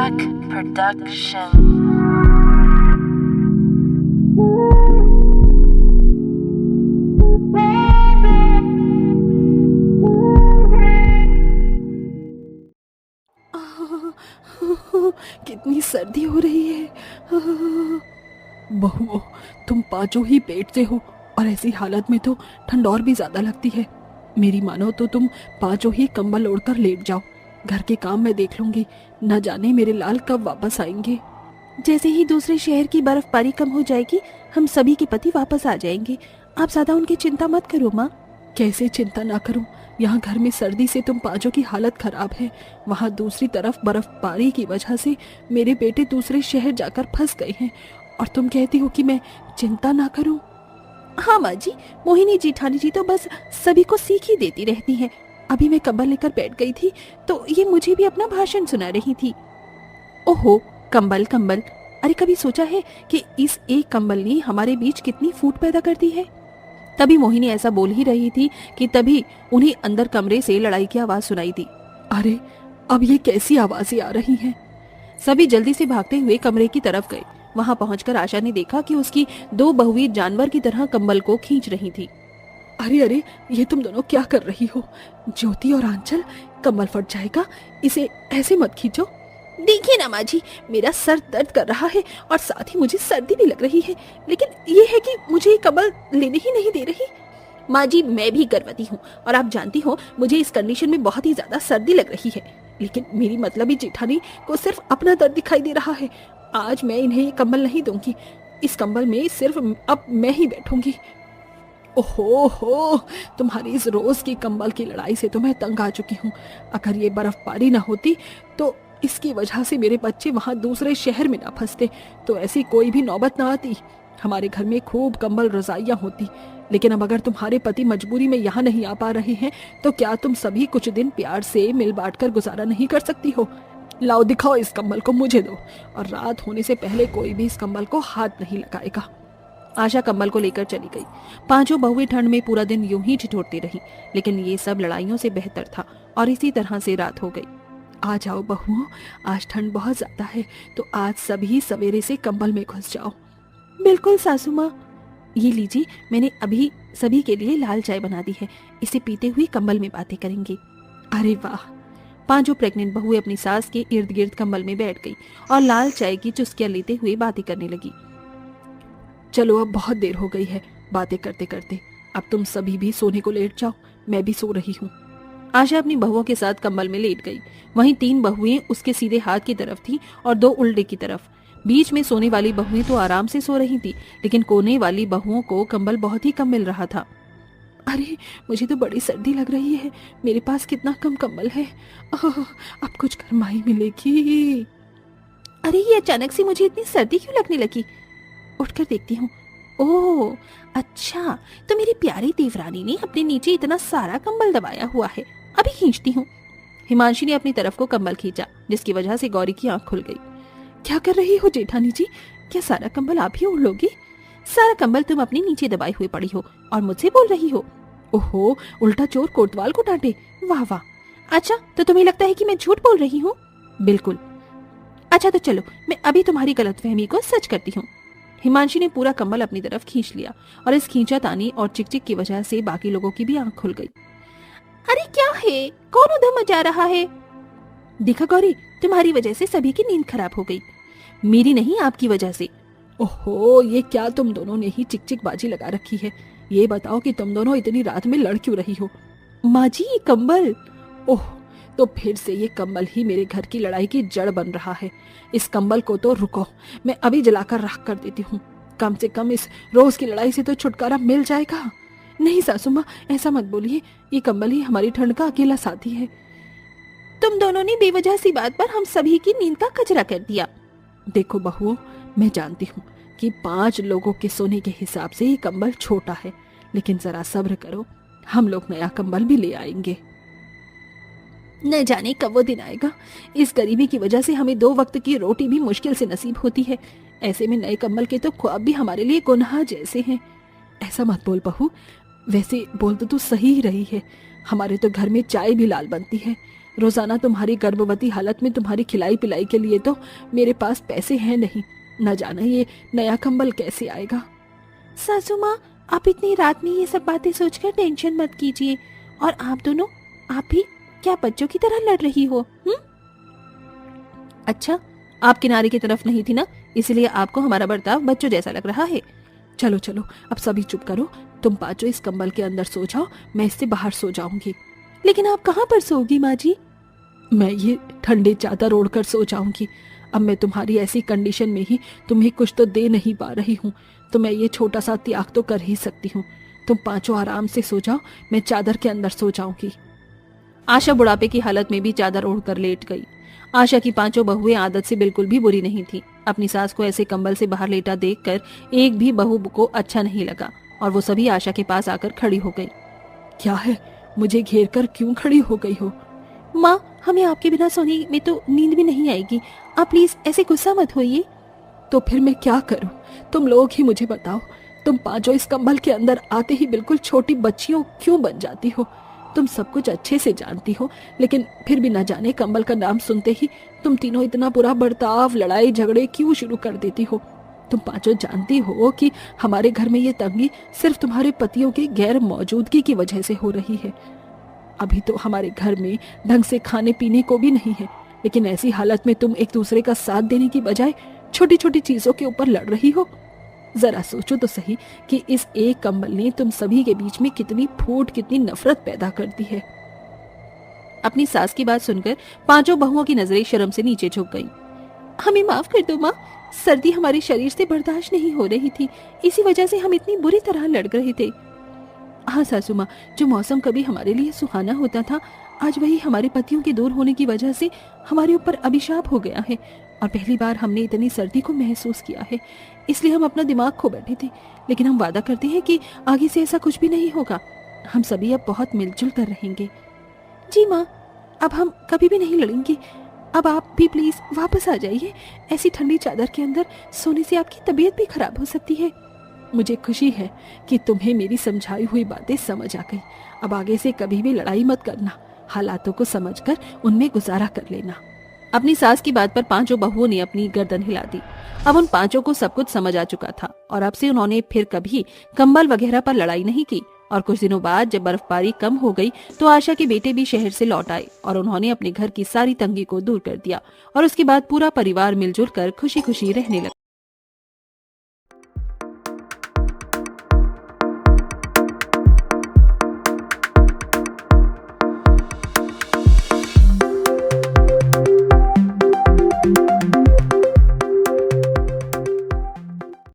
Track Production. कितनी सर्दी हो रही है। बहुओं, तुम पांचों ही पेट से हो और ऐसी हालत में तो ठंड और भी ज्यादा लगती है। मेरी मानो तो तुम पांचों ही कंबल ओढ़कर लेट जाओ। घर के काम मैं देख लूंगी, न जाने मेरे लाल कब वापस आएंगे। जैसे ही दूसरे शहर की बर्फबारी कम हो जाएगी, हम सभी के पति वापस आ जाएंगे। आप ज्यादा उनकी चिंता मत करो माँ। कैसे चिंता ना करूं? यहाँ घर में सर्दी से तुम पांचों की हालत खराब है, वहाँ दूसरी तरफ बर्फबारी की वजह से मेरे बेटे दूसरे शहर जाकर फंस गए हैं, और तुम कहती हो कि मैं चिंता ना करूं? हाँ माँ जी, मोहिनी जेठानी जी तो बस सभी को सीख ही देती रहती हैं। अभी मैं कंबल लेकर बैठ गई थी तो ये मुझे भी अपना भाषण सुना रही थी। ओहो, कंबल कंबल, अरे कभी सोचा है कि इस एक कंबल ने हमारे बीच कितनी फूट पैदा कर दी है? तभी मोहिनी ऐसा बोल ही रही थी कि तभी उन्हें अंदर कमरे से लड़ाई की आवाज सुनाई दी। अरे अब ये कैसी आवाजें आ रही हैं? सभी जल्दी से भागते हुए कमरे की तरफ गए। वहां पहुंचकर आशा ने देखा कि उसकी दो बहुएं जानवर की तरह कंबल को खींच रही थी। अरे अरे, ये तुम दोनों क्या कर रही हो? ज्योति और आंचल, कंबल फट जाएगा, इसे ऐसे मत खींचो। देखिए ना माँ जी, मेरा सर दर्द कर रहा है और साथ ही मुझे सर्दी भी लग रही है, लेकिन ये है कि मुझे ये कंबल लेने ही नहीं दे रही। माँ जी, मैं भी गर्भवती हूँ और आप जानती हो मुझे इस कंडीशन में बहुत ही ज्यादा सर्दी लग रही है, लेकिन मेरी मतलबी जेठानी को सिर्फ अपना दर्द दिखाई दे रहा है। आज मैं इन्हें ये कंबल नहीं दूंगी। इस कंबल में सिर्फ अब मैं ही बैठूंगी। ओहो हो, तुम्हारी इस रोज की कंबल की लड़ाई से तो मैं तंग आ चुकी हूँ। अगर ये बर्फबारी ना होती तो इसकी वजह से मेरे बच्चे वहां दूसरे शहर में ना फंसते तो ऐसी कोई भी नौबत ना आती। हमारे घर में खूब कंबल रजाइयां होती, लेकिन अब अगर तुम्हारे पति मजबूरी में यहाँ नहीं आ पा रहे हैं तो क्या तुम सभी कुछ दिन प्यार से मिल बांट कर गुजारा नहीं कर सकती हो? लाओ, दिखाओ इस कंबल को मुझे दो, और रात होने से पहले कोई भी इस कंबल को हाथ नहीं लगाएगा। आशा कंबल को लेकर चली गई। पांचों बहुएं ठंड में पूरा दिन यूं ही ठिठुरती रही, लेकिन ये सब लड़ाइयों से बेहतर था और इसी तरह से रात हो गई। आ जाओ बहुओं, आज ठंड बहुत ज्यादा है तो आज सभी सवेरे से कंबल में घुस जाओ। बिल्कुल सासू माँ। ये लीजिए, मैंने अभी सभी के लिए लाल चाय बना दी है, इसे पीते हुए कंबल में बातें करेंगे। अरे वाह। पांचों प्रेग्नेंट बहुएं अपनी सास के इर्द गिर्द कंबल में बैठ गई और लाल चाय की चुस्कियां लेते हुए बातें करने लगी। चलो, अब बहुत देर हो गई है बातें करते करते, अब तुम सभी भी सोने को लेट जाओ, मैं भी सो रही हूँ। आशा अपनी बहुओं के साथ कंबल में लेट गई। वहीं तीन बहुएं उसके सीधे हाथ की तरफ थीं और दो उल्टे की तरफ। बीच में सोने वाली बहुएं तो आराम से सो रही थी, लेकिन कोने वाली बहुओं को कंबल बहुत ही कम मिल रहा था। अरे, मुझे तो बड़ी सर्दी लग रही है, मेरे पास कितना कम कंबल है। अब कुछ गरमाई मिलेगी। अरे, ये अचानक से मुझे इतनी सर्दी क्यों लगने लगी? उठकर देखती हूँ। ओह अच्छा, तो मेरी प्यारी देवरानी ने अपने नीचे इतना सारा कंबल दबाया हुआ है। अभी खींचती हूँ। हिमांशी ने अपनी तरफ को कंबल खींचा, जिसकी वजह से गौरी की आंख खुल गई। क्या कर रही हो जेठानी जी? क्या सारा कंबल आप ही ओढ़ लोगी? सारा कंबल तुम अपने नीचे दबाई हुई पड़ी हो और मुझसे बोल रही हो? ओहो, उल्टा चोर कोतवाल को डांटे। वाह वाह। अच्छा, तो तुम्हें लगता है कि मैं झूठ बोल रही हूँ? बिल्कुल। अच्छा तो चलो, मैं अभी तुम्हारी गलतफहमी को सच करती हूँ। हिमांशी ने पूरा कंबल अपनी तरफ खींच लिया और इस खींचातानी और चिकचिक की वजह से बाकी लोगों की भी आंख खुल गई। अरे क्या है, कौन उधर मचा रहा है? देखा गौरी, तुम्हारी वजह से सभी की नींद खराब हो गई। मेरी नहीं, आपकी वजह से। ओहो, ये क्या तुम दोनों ने ही चिकचिक बाजी लगा रखी है? ये बताओ कि तुम दोनों इतनी रात में लड़ क्यों रही हो? माँ जी, ये कंबल। ओह, तो फिर से ये कंबल ही मेरे घर की लड़ाई की जड़ बन रहा है। इस कंबल को तो रुको, मैं अभी जलाकर राख कर देती हूँ। कम से कम इस रोज की लड़ाई से तो छुटकारा मिल जाएगा। नहीं सासू माँ, ऐसा मत बोलिए, ये कंबल ही हमारी ठंड का अकेला साथी है। तुम दोनों ने बेवजह सी बात पर हम सभी की नींद का कचरा कर दिया। देखो बहुओं, मैं जानती हूँ कि 5 लोगों के सोने के हिसाब से ये कंबल छोटा है, लेकिन जरा सब्र करो, हम लोग नया कंबल भी ले आएंगे। न जाने कब वो दिन आएगा। इस गरीबी की वजह से हमें 2 वक्त की रोटी भी मुश्किल से नसीब होती है। ऐसे में नए कंबल के तो ख्वाब भी हमारे लिए गुनाह जैसे हैं। ऐसा मत बोल बहू, वैसे बोल तो तू सही ही रही है। हमारे तो घर में चाय भी लाल बनती है। रोजाना तुम्हारी गर्भवती हालत में तुम्हारी खिलाई पिलाई के लिए तो मेरे पास पैसे हैं नहीं। न जाने ये नया कंबल कैसे आएगा। सासू माँ, आप इतनी रात में ये सब बातें सोचकर टेंशन मत कीजिए। और आप दोनों, आप भी क्या बच्चों की तरह लड़ रही हो? अच्छा, आप किनारे की तरफ नहीं थी ना, इसलिए आपको हमारा बर्ताव बच्चों जैसा लग रहा है। चलो चलो, अब सभी चुप करो। तुम पांचों इस कंबल के अंदर सो जाओ, मैं इससे बाहर सो जाऊंगी। लेकिन आप कहाँ पर सोगी माँ जी? मैं ये ठंडे चादर ओढ़कर सो जाऊंगी। अब मैं तुम्हारी ऐसी कंडीशन में ही तुम्हें कुछ तो दे नहीं पा रही हूँ, तो मैं ये छोटा सा त्याग तो कर ही सकती हूँ। तुम पांचों आराम से सो जाओ, मैं चादर के अंदर सो जाऊंगी। आशा बुढ़ापे की हालत में भी चादर ओढ़कर लेट गई। आशा की पांचों बहुएं आदत से बिल्कुल भी बुरी नहीं थी। अपनी सास को ऐसे कंबल से बाहर लेटा देखकर एक भी बहू को अच्छा नहीं लगा और वो सभी आशा के पास आकर खड़ी हो गई। क्या है, मुझे घेर कर क्यों खड़ी हो गई हो? माँ, हमें आपके बिना सोने में तो नींद भी नहीं आएगी। आप प्लीज ऐसे गुस्सा मत होइए। तो फिर मैं क्या करूं? तुम लोग ही मुझे बताओ। तुम पांचों इस कंबल के अंदर आते ही बिल्कुल छोटी बच्चियों क्यों बन जाती हो? तुम सब कुछ अच्छे से जानती हो, लेकिन फिर भी न जाने कंबल का नाम सुनते ही तुम तीनों इतना बुरा बर्ताव, लड़ाई झगड़े क्यों शुरू कर देती हो? तुम पांचों जानती हो कि हमारे घर में ये तंगी सिर्फ तुम्हारे पतियों की गैर मौजूदगी की वजह से हो रही है। अभी तो हमारे घर में ढंग से खाने पीने को भी नहीं है, लेकिन ऐसी हालत में तुम एक दूसरे का साथ देने की बजाय छोटी छोटी चीजों के ऊपर लड़ रही हो। जरा सोचो तो सही कि इस एक कंबल ने तुम सभी के बीच में कितनी फूट, कितनी नफरत पैदा कर दी है। अपनी सास की बात सुनकर पांचों बहुओं की नजरें शर्म से नीचे झुक गईं। हमें माफ कर दो माँ, सर्दी हमारे शरीर से बर्दाश्त नहीं हो रही थी, इसी वजह से हम इतनी बुरी तरह लड़ रहे थे। हाँ सासू माँ, जो मौसम कभी हमारे लिए सुहाना होता था, आज वही हमारे पतियों के दूर होने की वजह से हमारे ऊपर अभिशाप हो गया है। और पहली बार हमने इतनी सर्दी को महसूस किया है, इसलिए हम अपना दिमाग खो बैठे थे। लेकिन हम वादा करते हैं कि आगे से ऐसा कुछ भी नहीं होगा। हम सभी अब बहुत मिलजुल कर रहेंगे। जी माँ, अब हम कभी भी नहीं लड़ेंगे। अब आप भी प्लीज वापस आ जाइए। ऐसी ठंडी चादर के अंदर सोने से आपकी तबीयत भी खराब हो सकती है। मुझे खुशी है कि तुम्हें मेरी समझाई हुई बातें समझ आ गई। अब आगे से कभी भी लड़ाई मत करना, हालातों को समझकर उनमें गुजारा कर लेना। अपनी सास की बात पर पांचों बहुओं ने अपनी गर्दन हिला दी। अब उन पांचों को सब कुछ समझ आ चुका था और अब से उन्होंने फिर कभी कंबल वगैरह पर लड़ाई नहीं की। और कुछ दिनों बाद जब बर्फबारी कम हो गई तो आशा के बेटे भी शहर से लौट आए और उन्होंने अपने घर की सारी तंगी को दूर कर दिया और उसके बाद पूरा परिवार मिलजुल कर खुशी खुशी रहने लगा।